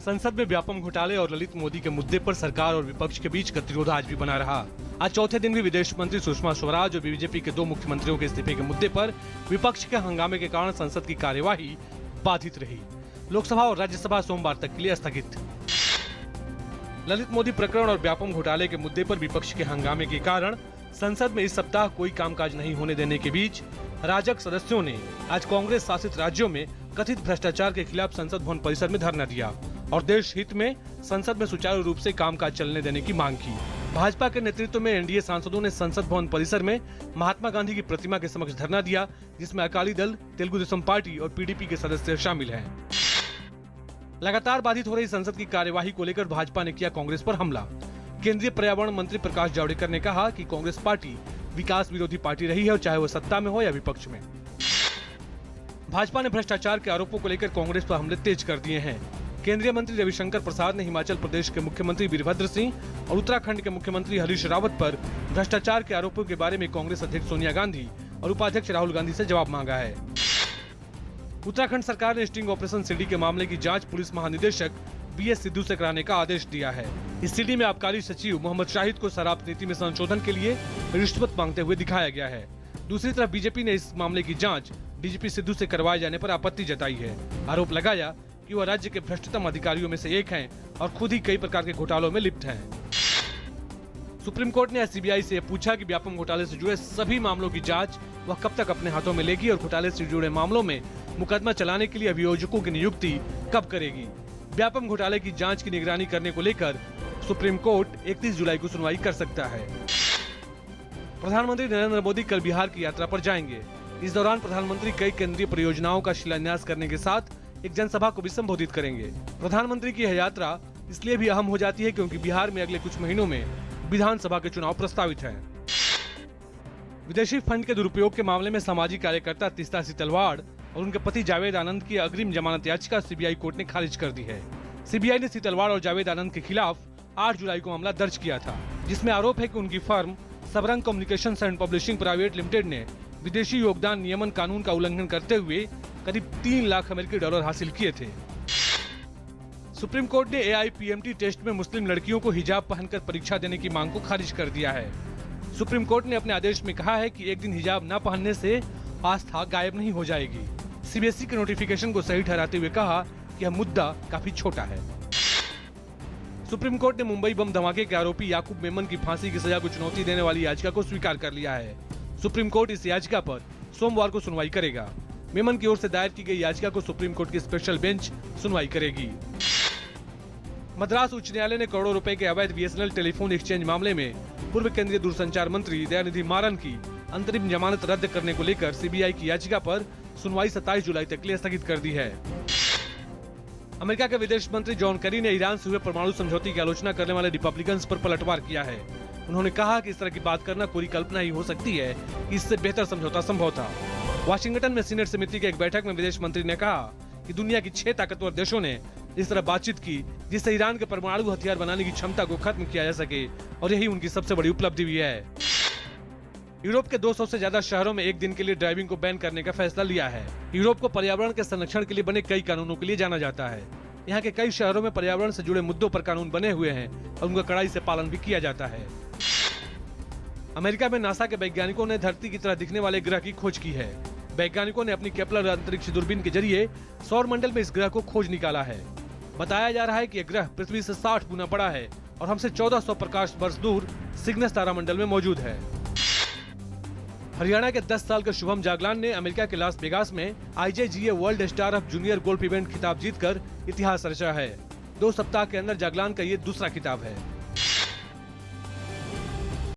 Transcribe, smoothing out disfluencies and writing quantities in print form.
संसद में व्यापम घोटाले और ललित मोदी के मुद्दे पर सरकार और विपक्ष के बीच गतिरोध आज भी बना रहा। आज चौथे दिन भी विदेश मंत्री सुषमा स्वराज और बीजेपी के 2 मुख्यमंत्रियों के इस्तीफे के मुद्दे पर विपक्ष के हंगामे के कारण संसद की कार्यवाही बाधित रही। लोकसभा और राज्यसभा सोमवार तक के लिए स्थगित। ललित मोदी प्रकरण और व्यापम घोटाले के मुद्दे पर विपक्ष के हंगामे के कारण संसद में इस सप्ताह कोई कामकाज नहीं होने देने के बीच राजग सदस्यों ने आज कांग्रेस शासित राज्यों में कथित भ्रष्टाचार के खिलाफ संसद भवन परिसर में धरना दिया और देश हित में संसद में सुचारू रूप से कामकाज चलने देने की मांग की। भाजपा के नेतृत्व में एनडीए सांसदों ने संसद भवन परिसर में महात्मा गांधी की प्रतिमा के समक्ष धरना दिया, जिसमें अकाली दल, तेलुगु देशम पार्टी और पीडीपी के सदस्य शामिल हैं। लगातार बाधित हो रही संसद की कार्यवाही को लेकर भाजपा ने किया कांग्रेस पर हमला। केंद्रीय पर्यावरण मंत्री प्रकाश जावड़ेकर ने कहा कि कांग्रेस पार्टी विकास विरोधी पार्टी रही है, और चाहे वो सत्ता में हो या विपक्ष में। भाजपा ने भ्रष्टाचार के आरोपों को लेकर कांग्रेस पर हमले तेज कर दिए हैं। केंद्रीय मंत्री रविशंकर प्रसाद ने हिमाचल प्रदेश के मुख्यमंत्री वीरभद्र सिंह और उत्तराखंड के मुख्यमंत्री हरीश रावत पर भ्रष्टाचार के आरोपों के बारे में कांग्रेस अध्यक्ष सोनिया गांधी और उपाध्यक्ष राहुल गांधी से जवाब मांगा है। उत्तराखंड सरकार ने स्टिंग ऑपरेशन सीडी के मामले की जांच पुलिस महानिदेशक बीएस सिद्धू से कराने का आदेश दिया है। इस सीडी में आबकारी सचिव मोहम्मद शाहिद को शराब नीति में संशोधन के लिए रिश्वत मांगते हुए दिखाया गया है। दूसरी तरफ बीजेपी ने इस मामले की जांच डीजीपी सिद्धू से करवाए जाने पर आपत्ति जताई है। आरोप लगाया कि वह राज्य के भ्रष्टतम अधिकारियों में से एक हैं और खुद ही कई प्रकार के घोटालों में लिप्त हैं। सुप्रीम कोर्ट ने सीबीआई से पूछा कि व्यापम घोटाले से जुड़े सभी मामलों की जांच वह कब तक अपने हाथों में लेगी और घोटाले से जुड़े मामलों में मुकदमा चलाने के लिए अभियोजकों की नियुक्ति कब करेगी। व्यापम घोटाले की जांच की निगरानी करने को लेकर सुप्रीम कोर्ट 31 जुलाई को सुनवाई कर सकता है। प्रधानमंत्री नरेंद्र मोदी कल बिहार की यात्रा पर जाएंगे। इस दौरान प्रधानमंत्री कई केंद्रीय परियोजनाओं का शिलान्यास करने के साथ एक जनसभा को भी संबोधित करेंगे। प्रधानमंत्री की यह यात्रा इसलिए भी अहम हो जाती है क्योंकि बिहार में अगले कुछ महीनों में विधानसभा के चुनाव प्रस्तावित हैं। विदेशी फंड के दुरुपयोग के मामले में सामाजिक कार्यकर्ता तीस्ता सीतलवाड़ और उनके पति जावेद आनंद की अग्रिम जमानत याचिका सीबीआई कोर्ट ने खारिज कर दी है। सीबीआई ने सीतलवाड़ और जावेद आनंद के खिलाफ 8 जुलाई को मामला दर्ज किया था, जिसमें आरोप है कि उनकी firm Sabrang communications and publishing private limited ने विदेशी योगदान नियमन कानून का उल्लंघन करते हुए करीब 3 लाख अमेरिकी डॉलर हासिल किए थे। सुप्रीम कोर्ट ने एआईपीएमटी टेस्ट में मुस्लिम लड़कियों को हिजाब पहनकर परीक्षा देने की मांग को खारिज कर दिया है। सुप्रीम कोर्ट ने अपने आदेश में कहा है कि एक दिन हिजाब न पहनने से आस्था गायब नहीं हो जाएगी। सीबीएसई के नोटिफिकेशन को सही ठहराते हुए कहा कि यह मुद्दा काफी छोटा है। सुप्रीम कोर्ट ने मुंबई बम धमाके के आरोपी याकूब मेमन की फांसी की सजा को चुनौती देने वाली याचिका को स्वीकार कर लिया है। सुप्रीम कोर्ट इस याचिका पर सोमवार को सुनवाई करेगा। मेमन की ओर से दायर की गई याचिका को सुप्रीम कोर्ट की स्पेशल बेंच सुनवाई करेगी। मद्रास उच्च न्यायालय ने करोड़ों रुपए के अवैध बीएसएनएल टेलीफोन एक्सचेंज मामले में पूर्व केंद्रीय दूरसंचार मंत्री दयानिधि मारन की अंतरिम जमानत रद्द करने को लेकर सीबीआई की याचिका पर सुनवाई 27 जुलाई तक के लिए स्थगित कर दी है। अमेरिका के विदेश मंत्री जॉन केरी ने ईरान से हुए परमाणु समझौते की आलोचना करने वाले रिपब्लिकन्स पर पलटवार किया है। उन्होंने कहा कि इस तरह की बात करना कोरी कल्पना ही हो सकती है कि इससे बेहतर समझौता संभव था। वाशिंगटन में सीनेट समिति की एक बैठक में विदेश मंत्री ने कहा कि दुनिया की 6 ताकतवर देशों ने इस तरह बातचीत की जिससे ईरान के परमाणु हथियार बनाने की क्षमता को खत्म किया जा सके, और यही उनकी सबसे बड़ी उपलब्धि भी है। यूरोप के 200 से ज्यादा शहरों में एक दिन के लिए ड्राइविंग को बैन करने का फैसला लिया है। यूरोप को पर्यावरण के संरक्षण के लिए बने कई कानूनों के लिए जाना जाता है। यहाँ के कई शहरों में पर्यावरण से जुड़े मुद्दों पर कानून बने हुए हैं और उनका कड़ाई से पालन भी किया जाता है। अमेरिका में नासा के वैज्ञानिकों ने धरती की तरह दिखने वाले ग्रह की खोज की है। वैज्ञानिकों ने अपनी केपलर अंतरिक्ष दूरबीन के जरिए सौर मंडल में इस ग्रह को खोज निकाला है। बताया जा रहा है कि यह ग्रह पृथ्वी से 60 गुना बड़ा है और हमसे 1400 प्रकाश वर्ष दूर सिग्नस तारामंडल में मौजूद है। हरियाणा के 10 साल के शुभम जागलान ने अमेरिका के लास वेगास में IJGA world star of junior golf event खिताब जीतकर इतिहास रचा है। 2 सप्ताह के अंदर जागलान का ये दूसरा खिताब है।